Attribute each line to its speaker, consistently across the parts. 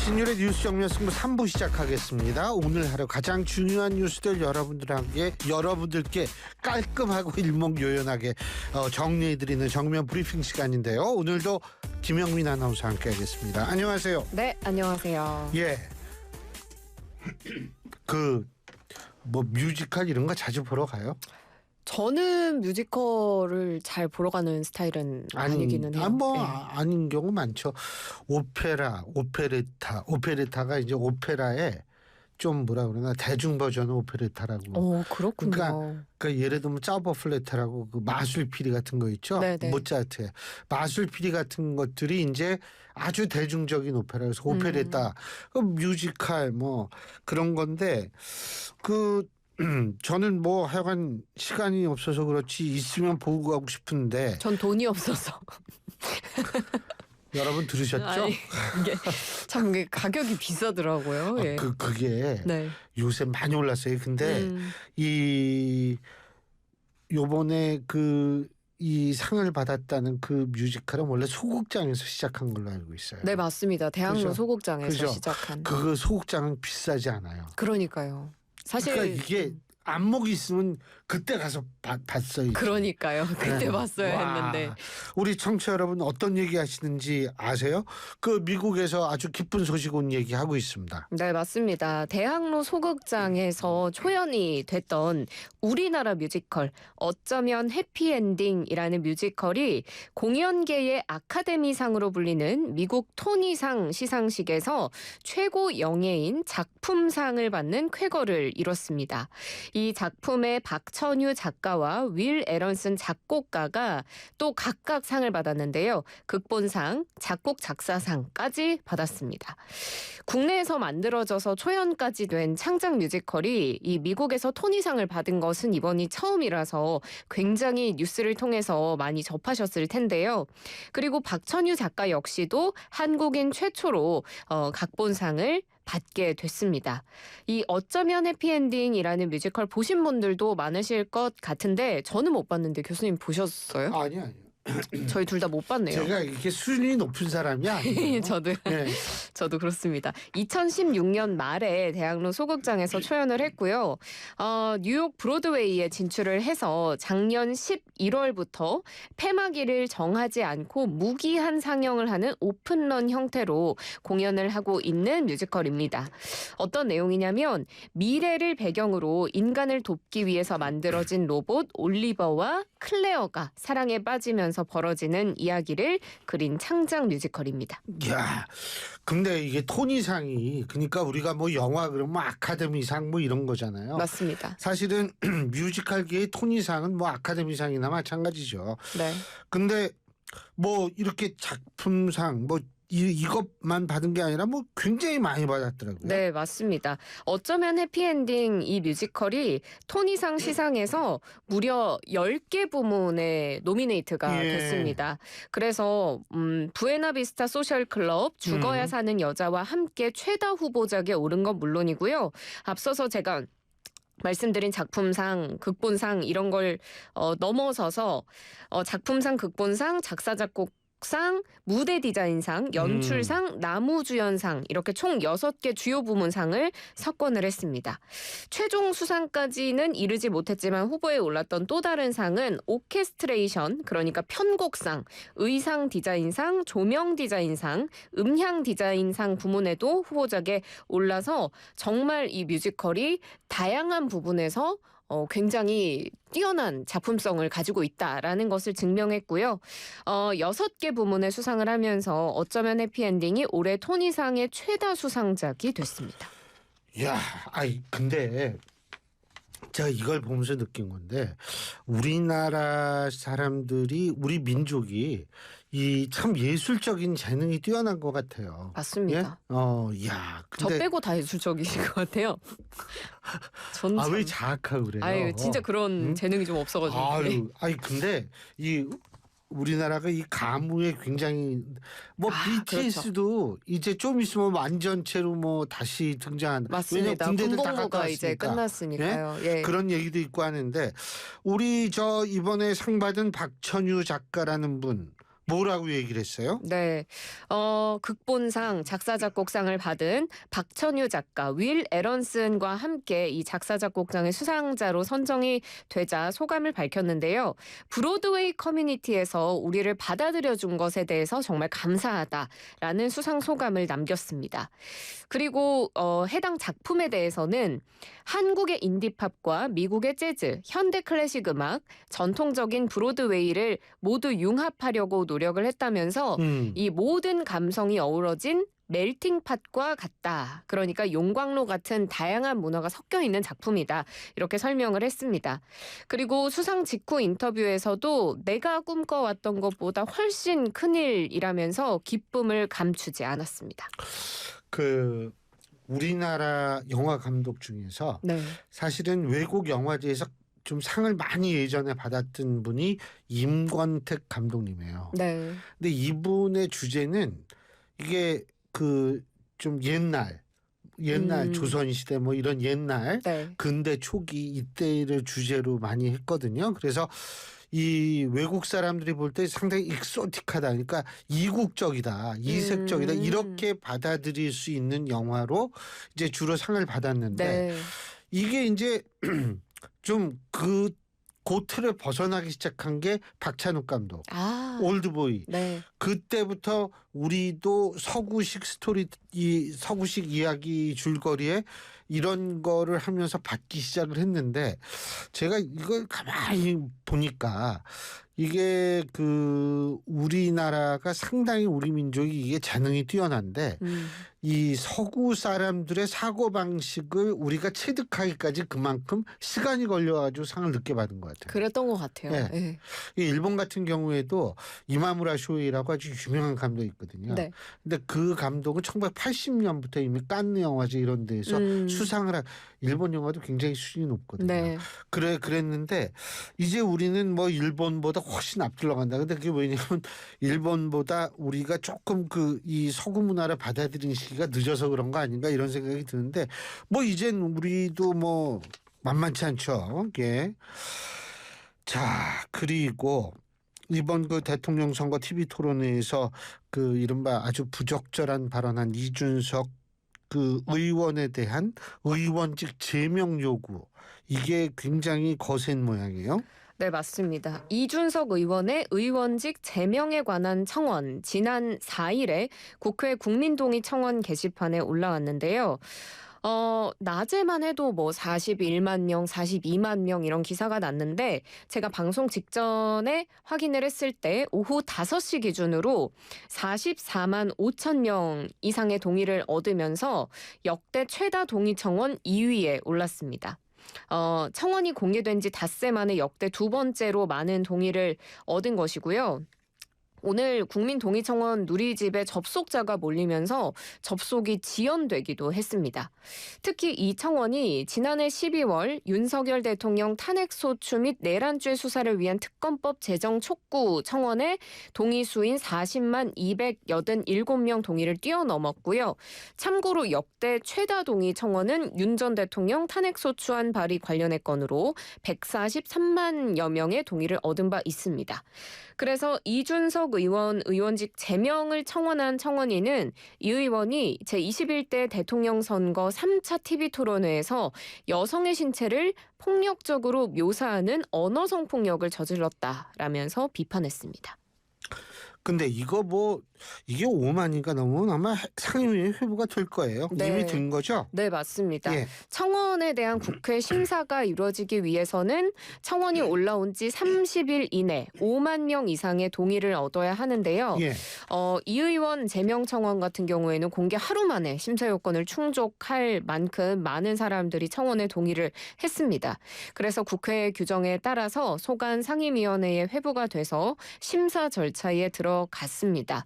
Speaker 1: 신율의 뉴스 정면 승부 3부 시작하겠습니다. 오늘 하루 가장 중요한 뉴스들 여러분들께 깔끔하고 일목요연하게 정리해드리는 정면 브리핑 시간인데요. 오늘도 김영민 아나운서 함께하겠습니다. 안녕하세요.
Speaker 2: 네, 안녕하세요.
Speaker 1: 예. 뮤지컬 이런 거 자주 보러 가요?
Speaker 2: 저는 뮤지컬을 잘 보러 가는 스타일은 아니기는 해요.
Speaker 1: 아닌 경우 많죠. 오페레타가 이제 오페라의 좀 뭐라 그러나 대중 버전 오페레타라고.
Speaker 2: 그렇군요.
Speaker 1: 그러니까 예를 들면 짜버플레타라고 그 마술피리 같은 거 있죠.
Speaker 2: 네네.
Speaker 1: 모차르트의 마술피리 같은 것들이 이제 아주 대중적인 오페라에서 오페레타, 뮤지컬 뭐 그런 건데 저는 하여간 시간이 없어서 그렇지 있으면 보고 가고 싶은데.
Speaker 2: 전 돈이 없어서.
Speaker 1: 여러분 들으셨죠?
Speaker 2: 아니, 이게 가격이 비싸더라고요. 예.
Speaker 1: 그게
Speaker 2: 네.
Speaker 1: 요새 많이 올랐어요. 근데 요번에 이 상을 받았다는 그 뮤지컬은 원래 소극장에서 시작한 걸로 알고 있어요.
Speaker 2: 네, 맞습니다. 대학로
Speaker 1: 그죠?
Speaker 2: 소극장에서
Speaker 1: 그죠?
Speaker 2: 시작한.
Speaker 1: 그 소극장은 비싸지 않아요.
Speaker 2: 그러니까요. 사실
Speaker 1: 그러니까 이게 안목이 있으면 그때 가서 봤어요.
Speaker 2: 그러니까요. 그때
Speaker 1: 네.
Speaker 2: 봤어야
Speaker 1: 와.
Speaker 2: 했는데.
Speaker 1: 우리 청취자 여러분 어떤 얘기 하시는지 아세요? 미국에서 아주 기쁜 소식 온 얘기 하고 있습니다.
Speaker 2: 네, 맞습니다. 대학로 소극장에서 초연이 됐던 우리나라 뮤지컬 어쩌면 해피엔딩이라는 뮤지컬이 공연계의 아카데미상으로 불리는 미국 토니상 시상식에서 최고 영예인 작품상을 받는 쾌거를 이뤘습니다. 이 작품의 박천유 작가와 윌 에런슨 작곡가가 또 각각 상을 받았는데요. 극본상, 작곡 작사상까지 받았습니다. 국내에서 만들어져서 초연까지 된 창작 뮤지컬이 이 미국에서 토니상을 받은 것은 이번이 처음이라서 굉장히 뉴스를 통해서 많이 접하셨을 텐데요. 그리고 박천유 작가 역시도 한국인 최초로 각본상을 받게 됐습니다. 이 어쩌면 해피엔딩이라는 뮤지컬 보신 분들도 많으실 것 같은데 저는 못 봤는데 교수님 보셨어요?
Speaker 1: 아니요.
Speaker 2: 저희 둘 다 못 봤네요.
Speaker 1: 제가 이렇게 수준이 높은 사람이 아니에요.
Speaker 2: 저도 그렇습니다. 2016년 말에 대학로 소극장에서 초연을 했고요. 뉴욕 브로드웨이에 진출을 해서 작년 11월부터 폐막일을 정하지 않고 무기한 상영을 하는 오픈런 형태로 공연을 하고 있는 뮤지컬입니다. 어떤 내용이냐면 미래를 배경으로 인간을 돕기 위해서 만들어진 로봇 올리버와 클레어가 사랑에 빠지면서 벌어지는 이야기를 그린 창작 뮤지컬입니다.
Speaker 1: 야, 근데 이게 토니상이 그러니까 우리가 영화 그러면 아카데미상 이런 거잖아요.
Speaker 2: 맞습니다.
Speaker 1: 사실은 뮤지컬계의 토니상은 아카데미상이나 마찬가지죠.
Speaker 2: 네.
Speaker 1: 근데 이렇게 작품상 이것만 받은 게 아니라 굉장히 많이 받았더라고요.
Speaker 2: 네, 맞습니다. 어쩌면 해피엔딩 이 뮤지컬이 토니상 시상에서 무려 10개 부문에 노미네이트가 됐습니다. 그래서 부에나비스타 소셜클럽, 죽어야 사는 여자와 함께 최다 후보작에 오른 건 물론이고요. 앞서서 제가 말씀드린 작품상, 극본상 이런 걸 넘어서서 작품상, 극본상, 작사, 작곡 상, 무대 디자인상, 연출상, 나무주연상 이렇게 총 6개 주요 부문상을 석권을 했습니다. 최종 수상까지는 이르지 못했지만 후보에 올랐던 또 다른 상은 오케스트레이션, 그러니까 편곡상, 의상 디자인상, 조명 디자인상, 음향 디자인상 부문에도 후보작에 올라서 정말 이 뮤지컬이 다양한 부분에서 굉장히 뛰어난 작품성을 가지고 있다라는 것을 증명했고요. 6개 부문에 수상을 하면서 어쩌면 해피엔딩이 올해 토니상의 최다 수상작이 됐습니다.
Speaker 1: 야, 근데 제가 이걸 보면서 느낀 건데 우리나라 사람들이 우리 민족이 이 참 예술적인 재능이 뛰어난 것 같아요.
Speaker 2: 맞습니다.
Speaker 1: 근데
Speaker 2: 저 빼고 다 예술적이신 것 같아요.
Speaker 1: 왜 자학하고 그래요?
Speaker 2: 아유, 진짜 그런 재능이 좀 없어가지고.
Speaker 1: 근데 이 우리나라가 이 가무에 굉장히 BTS도 그렇죠. 이제 좀 있으면 완전체로 다시 등장한다.
Speaker 2: 맞습니다. 군복무가 이제 끝났으니까요. 예?
Speaker 1: 그런 얘기도 있고 하는데 우리 이번에 상 받은 박천유 작가라는 분 뭐라고 얘기를 했어요?
Speaker 2: 네, 극본상 작사작곡상을 받은 박천유 작가, 윌 에런슨과 함께 이 작사작곡상의 수상자로 선정이 되자 소감을 밝혔는데요. 브로드웨이 커뮤니티에서 우리를 받아들여준 것에 대해서 정말 감사하다라는 수상 소감을 남겼습니다. 그리고 해당 작품에 대해서는 한국의 인디팝과 미국의 재즈, 현대 클래식 음악, 전통적인 브로드웨이를 모두 융합하려고 노력을 했다면서 이 모든 감성이 어우러진 멜팅팟과 같다. 그러니까 용광로 같은 다양한 문화가 섞여 있는 작품이다. 이렇게 설명을 했습니다. 그리고 수상 직후 인터뷰에서도 내가 꿈꿔왔던 것보다 훨씬 큰일이라면서 기쁨을 감추지 않았습니다.
Speaker 1: 그 우리나라 영화 감독 중에서
Speaker 2: 네.
Speaker 1: 사실은 외국 영화제에서 좀 상을 많이 예전에 받았던 분이 임권택 감독님이에요.
Speaker 2: 네.
Speaker 1: 근데 이분의 주제는 이게 그 좀 옛날 조선시대 뭐 이런 옛날
Speaker 2: 네.
Speaker 1: 근대 초기 이때를 주제로 많이 했거든요. 그래서 이 외국 사람들이 볼 때 상당히 익소틱하다. 그러니까 이국적이다. 이색적이다. 이렇게 받아들일 수 있는 영화로 이제 주로 상을 받았는데
Speaker 2: 네.
Speaker 1: 이게 이제 좀 그 틀을 벗어나기 시작한 게 박찬욱 감독. 올드보이.
Speaker 2: 네.
Speaker 1: 그때부터 우리도 서구식 스토리, 서구식 이야기 줄거리에 이런 거를 하면서 받기 시작을 했는데 제가 이걸 가만히 보니까 이게 그 우리나라가 상당히 우리 민족이 이게 재능이 뛰어난데 이 서구 사람들의 사고방식을 우리가 체득하기까지 그만큼 시간이 걸려가지고 상을 늦게 받은 것 같아요.
Speaker 2: 그랬던 것 같아요.
Speaker 1: 네.
Speaker 2: 네.
Speaker 1: 이 일본 같은 경우에도 이마무라 쇼이라고 아주 유명한 감독이 있거든요.
Speaker 2: 네.
Speaker 1: 근데 그 감독은 1980년부터 이미 칸느 영화제 이런 데에서 수상을 일본 영화도 굉장히 수준이 높거든요.
Speaker 2: 네.
Speaker 1: 그랬는데 이제 우리는 뭐 일본보다 훨씬 앞질러 간다. 근데 그게 왜냐면 일본보다 우리가 조금 이 서구 문화를 받아들이는 시기가 늦어서 그런 거 아닌가 이런 생각이 드는데 뭐 이젠 우리도 뭐 만만치 않죠. 이게. 자, 그리고 이번 그 대통령 선거 TV 토론회에서 그 이른바 아주 부적절한 발언한 이준석 그 의원에 대한 의원직 제명 요구 이게 굉장히 거센 모양이에요.
Speaker 2: 네, 맞습니다. 이준석 의원의 의원직 제명에 관한 청원 지난 4일에 국회 국민동의 청원 게시판에 올라왔는데요. 낮에만 해도 뭐 41만 명, 42만 명 이런 기사가 났는데 제가 방송 직전에 확인을 했을 때 오후 5시 기준으로 44만 5천 명 이상의 동의를 얻으면서 역대 최다 동의 청원 2위에 올랐습니다. 청원이 공개된 지 닷새 만에 역대 두 번째로 많은 동의를 얻은 것이고요. 오늘 국민동의청원 누리집에 접속자가 몰리면서 접속이 지연되기도 했습니다. 특히 이 청원이 지난해 12월 윤석열 대통령 탄핵소추 및 내란죄 수사를 위한 특검법 제정 촉구 청원에 동의수인 40만 287명 동의를 뛰어넘었고요. 참고로 역대 최다 동의 청원은 윤 전 대통령 탄핵소추안 발의 관련의 건으로 143만여 명의 동의를 얻은 바 있습니다. 그래서 이준석 의원 의원직 제명을 청원한 청원인은 이 의원이 제21대 대통령 선거 3차 TV 토론회에서 여성의 신체를 폭력적으로 묘사하는 언어 성폭력을 저질렀다라면서 비판했습니다.
Speaker 1: 근데 이거 뭐 이게 5만인가 넘으면 아마 상임위에 회부가 될 거예요.
Speaker 2: 네.
Speaker 1: 이미 된 거죠?
Speaker 2: 네, 맞습니다.
Speaker 1: 예.
Speaker 2: 청원에 대한 국회 심사가 이루어지기 위해서는 청원이 올라온 지 30일 이내 5만 명 이상의 동의를 얻어야 하는데요.
Speaker 1: 예.
Speaker 2: 이 의원 제명 청원 같은 경우에는 공개 하루 만에 심사 요건을 충족할 만큼 많은 사람들이 청원에 동의를 했습니다. 그래서 국회 규정에 따라서 소관 상임위원회에 회부가 돼서 심사 절차에 들어갔습니다.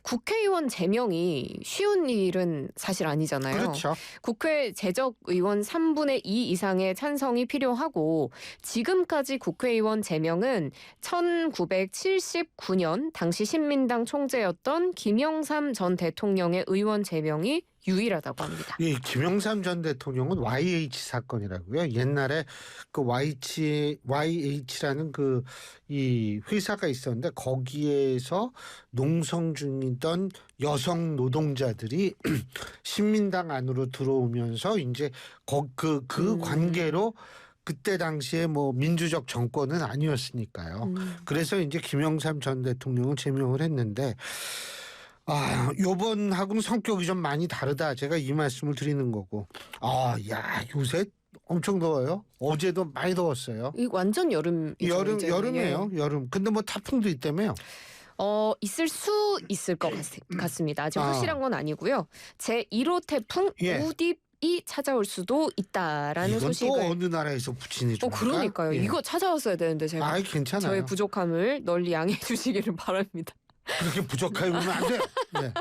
Speaker 2: 국회의원 제명이 쉬운 일은 사실 아니잖아요.
Speaker 1: 그렇죠.
Speaker 2: 국회 재적 의원 3분의 2 이상의 찬성이 필요하고 지금까지 국회의원 제명은 1979년 당시 신민당 총재였던 김영삼 전 대통령의 의원 제명이 유일하다고 합니다.
Speaker 1: 이 김영삼 전 대통령은 YH 사건이라고요. 옛날에 그 YH라는 그 이 회사가 있었는데 거기에서 농성 중이던 여성 노동자들이 신민당 안으로 들어오면서 이제 그 관계로 그때 당시에 뭐 민주적 정권은 아니었으니까요. 그래서 이제 김영삼 전 대통령은 제명을 했는데 요번하고는 성격이 좀 많이 다르다. 제가 이 말씀을 드리는 거고. 야, 요새 엄청 더워요. 어제도 많이 더웠어요.
Speaker 2: 이 완전 여름이죠. 이제는.
Speaker 1: 여름이에요. 여름. 근데 뭐 태풍도 있다며요.
Speaker 2: 있을 수 있을 것 같습니다. 아직 확실한 건 아니고요. 제1호 태풍
Speaker 1: 예.
Speaker 2: 우딥이 찾아올 수도 있다라는
Speaker 1: 이건
Speaker 2: 소식을.
Speaker 1: 또 어느 나라에서 붙이니 좀.
Speaker 2: 그러니까요.
Speaker 1: 예.
Speaker 2: 이거 찾아왔어야 되는데 제가
Speaker 1: 괜찮아요.
Speaker 2: 저의 부족함을 널리 양해해 주시기를 바랍니다.
Speaker 1: 그렇게 부족하게 보면 안 돼. 네.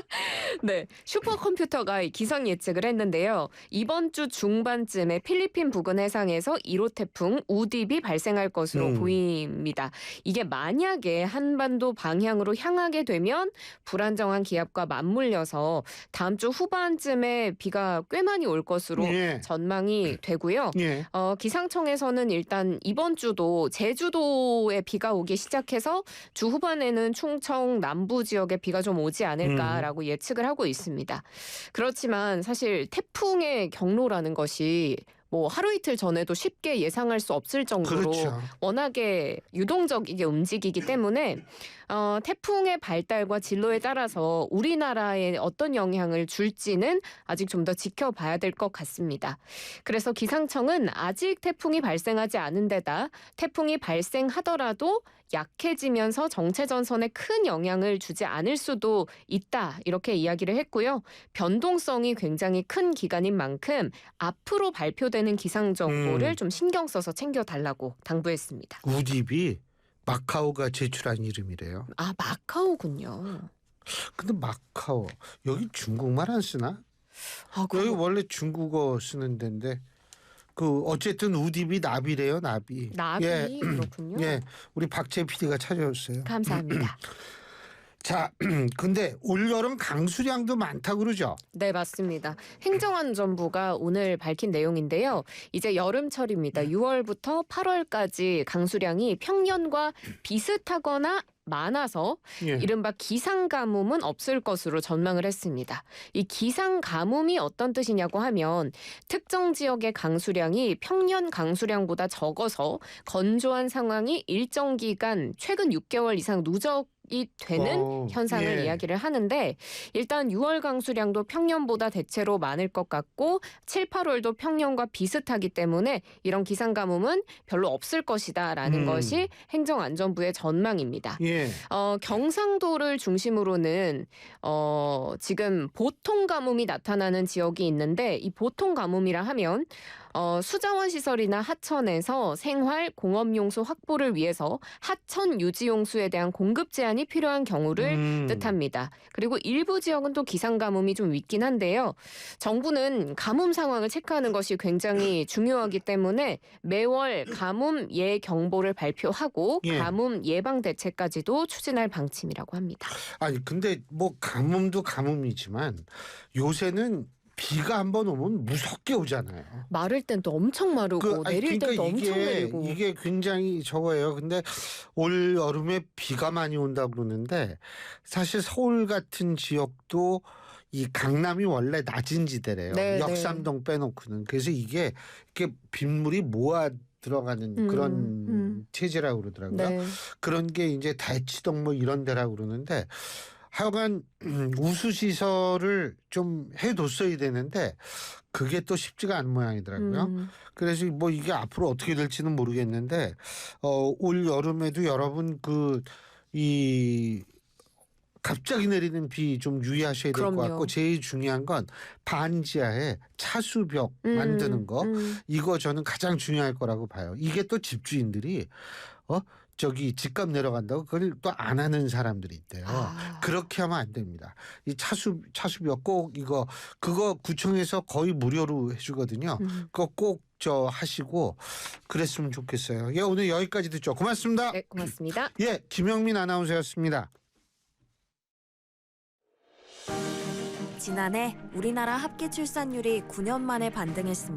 Speaker 2: 네, 슈퍼컴퓨터가 기상 예측을 했는데요. 이번 주 중반쯤에 필리핀 부근 해상에서 1호 태풍 우딥이 발생할 것으로 보입니다. 이게 만약에 한반도 방향으로 향하게 되면 불안정한 기압과 맞물려서 다음 주 후반쯤에 비가 꽤 많이 올 것으로
Speaker 1: 예.
Speaker 2: 전망이 되고요.
Speaker 1: 예.
Speaker 2: 기상청에서는 일단 이번 주도 제주도에 비가 오기 시작해서 주 후반에는 충청 남부 지역에 비가 좀 오지 않을까라고 예측을 하고 있습니다. 그렇지만 사실 태풍의 경로라는 것이 뭐 하루 이틀 전에도 쉽게 예상할 수 없을 정도로
Speaker 1: 그렇죠.
Speaker 2: 워낙에 유동적이게 움직이기 때문에 태풍의 발달과 진로에 따라서 우리나라에 어떤 영향을 줄지는 아직 좀 더 지켜봐야 될 것 같습니다. 그래서 기상청은 아직 태풍이 발생하지 않은 데다 태풍이 발생하더라도 약해지면서 정체 전선에 큰 영향을 주지 않을 수도 있다 이렇게 이야기를 했고요. 변동성이 굉장히 큰 기간인 만큼 앞으로 발표되는 기상 정보를 좀 신경 써서 챙겨달라고 당부했습니다.
Speaker 1: 우딥이 마카오가 제출한 이름이래요.
Speaker 2: 마카오군요.
Speaker 1: 근데 마카오 여기 중국말 안 쓰나? 여기 원래 중국어 쓰는 데인데 어쨌든 우딥이 나비래요. 나비.
Speaker 2: 나비 그렇군요.
Speaker 1: 예, 우리 박재 PD가 찾아줬어요.
Speaker 2: 감사합니다.
Speaker 1: 자, 근데 올여름 강수량도 많다 그러죠?
Speaker 2: 네, 맞습니다. 행정안전부가 오늘 밝힌 내용인데요. 이제 여름철입니다. 6월부터 8월까지 강수량이 평년과 비슷하거나 많아서 이른바 기상가뭄은 없을 것으로 전망을 했습니다. 이 기상가뭄이 어떤 뜻이냐고 하면 특정 지역의 강수량이 평년 강수량보다 적어서 건조한 상황이 일정 기간 최근 6개월 이상 누적이 되는 현상을 이야기를 하는데 일단 6월 강수량도 평년보다 대체로 많을 것 같고 7, 8월도 평년과 비슷하기 때문에 이런 기상가뭄은 별로 없을 것이다라는 것이 행정안전부의 전망입니다. 경상도를 중심으로는 지금 보통 가뭄이 나타나는 지역이 있는데 이 보통 가뭄이라 하면 수자원 시설이나 하천에서 생활 공업용수 확보를 위해서 하천 유지용수에 대한 공급 제한이 필요한 경우를 뜻합니다. 그리고 일부 지역은 또 기상가뭄이 좀 있긴 한데요. 정부는 가뭄 상황을 체크하는 것이 굉장히 중요하기 때문에 매월 가뭄 예경보를 발표하고 가뭄 예방 대책까지도 추진할 방침이라고 합니다.
Speaker 1: 아니 근데 뭐 가뭄도 가뭄이지만 요새는 비가 한번 오면 무섭게 오잖아요.
Speaker 2: 마를 땐 또 엄청 마르고 내릴 땐 또 엄청 내리고.
Speaker 1: 이게 굉장히 저거예요. 근데 올 여름에 비가 많이 온다 그러는데 사실 서울 같은 지역도 이 강남이 원래 낮은 지대래요. 역삼동 빼놓고는. 그래서 이게 이렇게 빗물이 모아 들어가는 그런 체제라고 그러더라고요. 그런 게 이제 대치동 뭐 이런 데라고 그러는데 하여간 우수시설을 좀 해뒀어야 되는데 그게 또 쉽지가 않은 모양이더라고요. 그래서 뭐 이게 앞으로 어떻게 될지는 모르겠는데 올 여름에도 여러분 갑자기 내리는 비 좀 유의하셔야 될 것 같고 제일 중요한 건 반지하에 차수벽 만드는 거 이거 저는 가장 중요할 거라고 봐요. 이게 또 집주인들이 집값 내려간다고 그걸 또 안 하는 사람들이 있대요. 그렇게 하면 안 됩니다. 이 차수벽 꼭 그거 구청에서 거의 무료로 해주거든요. 그거 꼭 하시고 그랬으면 좋겠어요. 오늘 여기까지 듣죠. 고맙습니다.
Speaker 2: 네, 고맙습니다.
Speaker 1: 김영민 아나운서였습니다.
Speaker 3: 지난해 우리나라 합계 출산율이 9년 만에 반등했습니다.